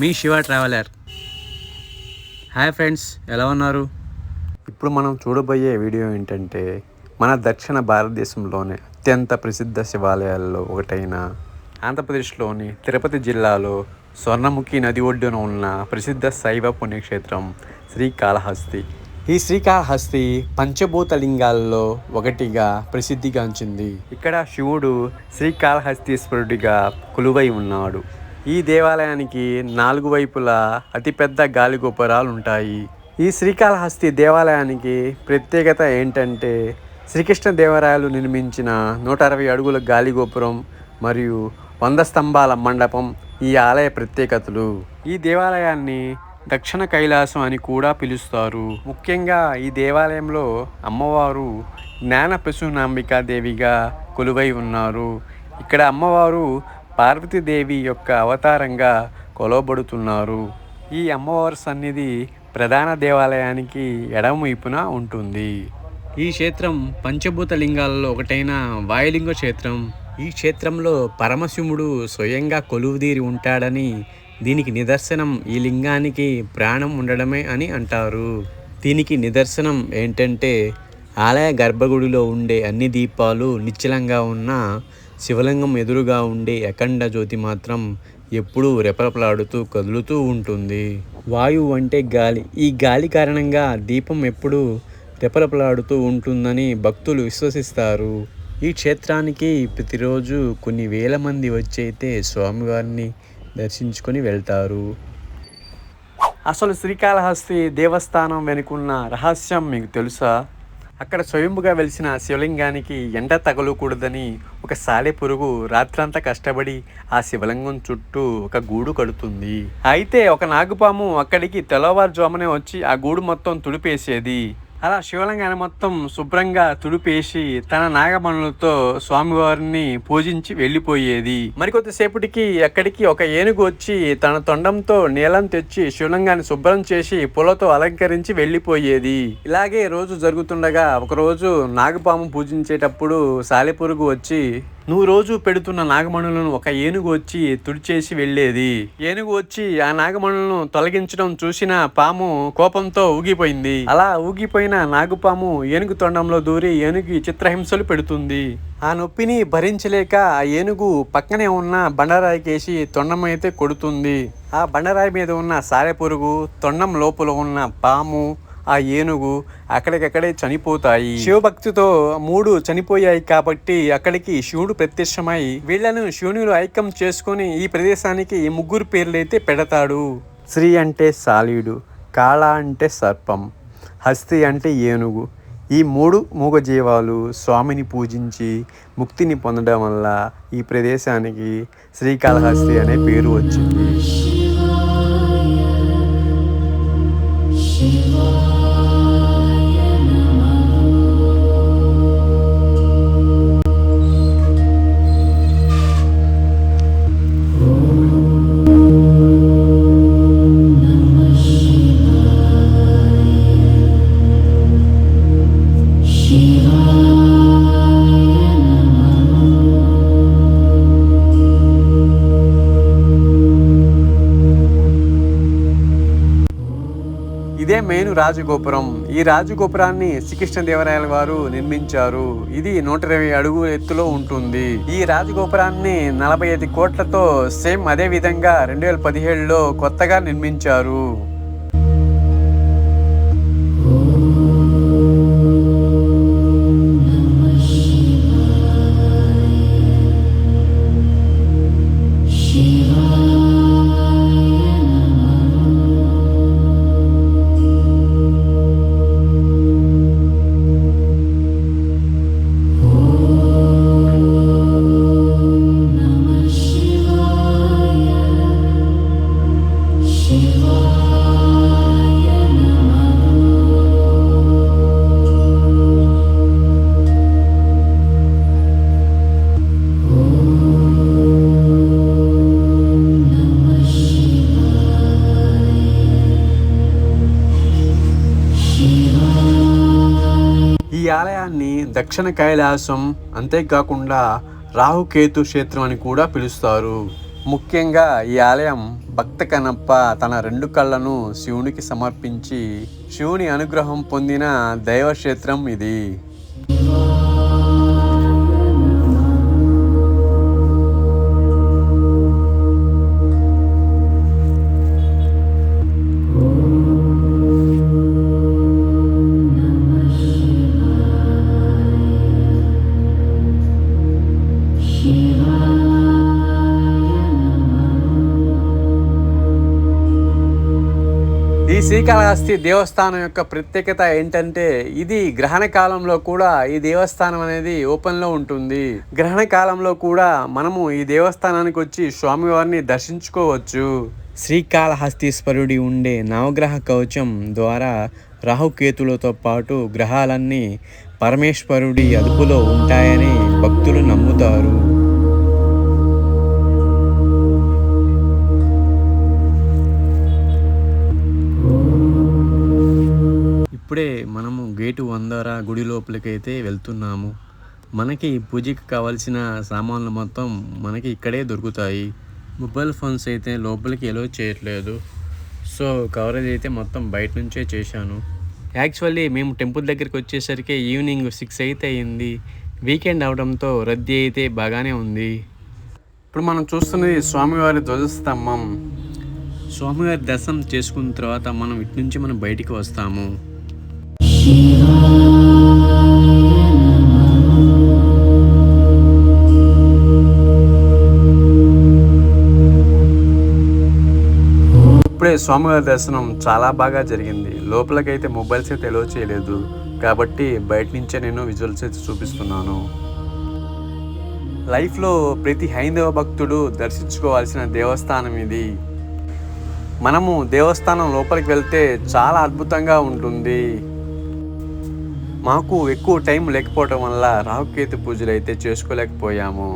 మీ Shiva traveller. Hi friends, ఎలా ఉన్నారు? ఇప్పుడు మనం చూడబోయే వీడియో ఏంటంటే మన దక్షిణ భారతదేశంలోని అత్యంత ప్రసిద్ధ శివాలయాల్లో ఒకటైన ఆంధ్రప్రదేశ్లోని తిరుపతి జిల్లాలో స్వర్ణముఖి నది ఒడ్డున ఉన్న ప్రసిద్ధ శైవ పుణ్యక్షేత్రం శ్రీకాళహస్తి. ఈ శ్రీకాళహస్తి పంచభూత లింగాల్లో ఒకటిగా ప్రసిద్ధిగాంచింది. ఇక్కడ శివుడు శ్రీకాళహస్తీశ్వరుడిగా కొలువై ఉన్నాడు. ఈ దేవాలయానికి 4 వైపులా అతిపెద్ద గాలి గోపురాలు ఉంటాయి. ఈ శ్రీకాళహస్తి దేవాలయానికి ప్రత్యేకత ఏంటంటే శ్రీకృష్ణదేవరాయలు నిర్మించిన 160 అడుగుల గాలి గోపురం మరియు 100 స్తంభాల మండపం ఈ ఆలయ ప్రత్యేకతలు. ఈ దేవాలయాన్ని దక్షిణ కైలాసం అని కూడా పిలుస్తారు. ముఖ్యంగా ఈ దేవాలయంలో అమ్మవారు జ్ఞాన ప్రసూనాంబికాదేవిగా కొలువై ఉన్నారు. ఇక్కడ అమ్మవారు పార్వతీదేవి యొక్క అవతారంగా కొలవబడుతున్నారు. ఈ అమ్మవారి సన్నిధి ప్రధాన దేవాలయానికి ఎడమవైపున ఉంటుంది. ఈ క్షేత్రం పంచభూత లింగాలలో ఒకటైన వాయులింగ క్షేత్రం. ఈ క్షేత్రంలో పరమశివుడు స్వయంగా కొలువుదీరి ఉంటాడని, దీనికి నిదర్శనం ఈ లింగానికి ప్రాణం ఉండడమే అని అంటారు. దీనికి నిదర్శనం ఏంటంటే ఆలయ గర్భగుడిలో ఉండే అన్ని దీపాలు నిశ్చలంగా ఉన్న శివలింగం ఎదురుగా ఉండే అఖండ జ్యోతి మాత్రం ఎప్పుడూ రెపరెపలాడుతూ కదులుతూ ఉంటుంది. వాయువు అంటే గాలి. ఈ గాలి కారణంగా దీపం ఎప్పుడూ రెపరెపలాడుతూ ఉంటుందని భక్తులు విశ్వసిస్తారు. ఈ క్షేత్రానికి ప్రతిరోజు కొన్ని వేల మంది వచ్చైతే స్వామివారిని దర్శించుకొని వెళ్తారు. అసలు శ్రీకాళహస్తి దేవస్థానం వెనుకున్న రహస్యం మీకు తెలుసా? అక్కడ స్వయంభుగా వెలిసిన శివలింగానికి ఎండ తగలకూడదని ఒక సాలెపురుగు రాత్రంతా కష్టపడి ఆ శివలింగం చుట్టూ ఒక గూడు కడుతుంది. అయితే ఒక నాగుపాము అక్కడికి తెల్లవారుజామునే వచ్చి ఆ గూడు మొత్తం తుడిపేసేది. అలా శివలింగాన్ని మొత్తం శుభ్రంగా తుడిపేసి తన నాగమణులతో స్వామివారిని పూజించి వెళ్ళిపోయేది. మరికొద్దిసేపటికి అక్కడికి ఒక ఏనుగు వచ్చి తన తొండంతో నీలం తెచ్చి శివలింగాన్ని శుభ్రం చేసి పూలతో అలంకరించి వెళ్ళిపోయేది. ఇలాగే రోజు జరుగుతుండగా ఒకరోజు నాగపాము పూజించేటప్పుడు సాలెపురుగు వచ్చి నువ్వు రోజు పెడుతున్న నాగమణులను ఒక ఏనుగు వచ్చి తుడిచేసి వెళ్ళేది. ఏనుగు వచ్చి ఆ నాగమణులను తొలగించడం చూసిన పాము కోపంతో ఊగిపోయింది. అలా ఊగిపోయిన నాగుపాము ఏనుగు తొండంలో దూరి ఏనుగు చిత్రహింసలు పెడుతుంది. ఆ నొప్పిని భరించలేక ఆ ఏనుగు పక్కనే ఉన్న బండరాయికేసి తొండం అయితే కొడుతుంది. ఆ బండరాయి మీద ఉన్న సాలెపురుగు, తొండం లోపల ఉన్న పాము, ఆ ఏనుగు అక్కడికక్కడే చనిపోతాయి. శివభక్తితో 3 చనిపోయాయి కాబట్టి అక్కడికి శివుడు ప్రత్యక్షమై వీళ్లను శివునిలో ఐక్యం చేసుకుని ఈ ప్రదేశానికి 3 పేర్లైతే పెడతాడు. శ్రీ అంటే సాలీడు, కాళ అంటే సర్పం, హస్తి అంటే ఏనుగు. ఈ 3 మూగజీవాలు స్వామిని పూజించి ముక్తిని పొందడం వల్ల ఈ ప్రదేశానికి శ్రీకాళహస్తి అనే పేరు వచ్చింది. ఇదే మెయిన్ రాజగోపురం. ఈ రాజగోపురాన్ని శ్రీకృష్ణదేవరాయల వారు నిర్మించారు. ఇది 120 అడుగుల ఎత్తులో ఉంటుంది. ఈ రాజగోపురాన్ని 45 కోట్లతో సేమ్ అదే విధంగా 2017లో కొత్తగా నిర్మించారు. ఆలయాన్ని దక్షిణ కైలాసం, అంతేకాకుండా రాహుకేతు క్షేత్రం అని కూడా పిలుస్తారు. ముఖ్యంగా ఈ ఆలయం భక్త కనప్ప తన 2 కళ్ళను శివునికి సమర్పించి శివుని అనుగ్రహం పొందిన దైవక్షేత్రం ఇది. ఈ శ్రీకాళహస్తి దేవస్థానం యొక్క ప్రత్యేకత ఏంటంటే ఇది గ్రహణ కాలంలో కూడా ఈ దేవస్థానం అనేది ఓపెన్లో ఉంటుంది. గ్రహణ కాలంలో కూడా మనము ఈ దేవస్థానానికి వచ్చి స్వామివారిని దర్శించుకోవచ్చు. శ్రీకాళహస్తీశ్వరుడి ఉండే నవగ్రహ కవచం ద్వారా రాహుకేతులతో పాటు గ్రహాలన్నీ పరమేశ్వరుడి అదుపులో ఉంటాయని భక్తులు నమ్ముతారు. ఇప్పుడే మనము గేటు 1 గుడి లోపలికైతే వెళ్తున్నాము. మనకి పూజకి కావాల్సిన సామాన్లు మొత్తం మనకి ఇక్కడే దొరుకుతాయి. మొబైల్ ఫోన్స్ అయితే లోపలికి ఎలో చేయట్లేదు. సో కవరేజ్ అయితే మొత్తం బయట నుంచే చేశాను. యాక్చువల్లీ మేము టెంపుల్ దగ్గరికి వచ్చేసరికి ఈవినింగ్ 6 అయితే అయింది. వీకెండ్ అవడంతో రద్దీ అయితే బాగానే ఉంది. ఇప్పుడు మనం చూస్తున్నది స్వామివారి ధ్వజస్తంభం. స్వామివారి దర్శనం చేసుకున్న తర్వాత మనం ఇటు నుంచి మనం బయటికి వస్తాము. ఇప్పుడే స్వామివారి దర్శనం చాలా బాగా జరిగింది. లోపలికైతే మొబైల్స్ అయితే ఎలో చేయలేదు కాబట్టి బయట నుంచే నేను విజువల్స్ అయితే చూపిస్తున్నాను. లైఫ్లో ప్రతి హైందవ భక్తుడు దర్శించుకోవాల్సిన దేవస్థానం ఇది. మనము దేవస్థానం లోపలికి వెళ్తే చాలా అద్భుతంగా ఉంటుంది. మాకు ఎక్కువ టైం లేకపోవడం వల్ల రాహుకేతు పూజలు అయితే చేసుకోలేకపోయాము.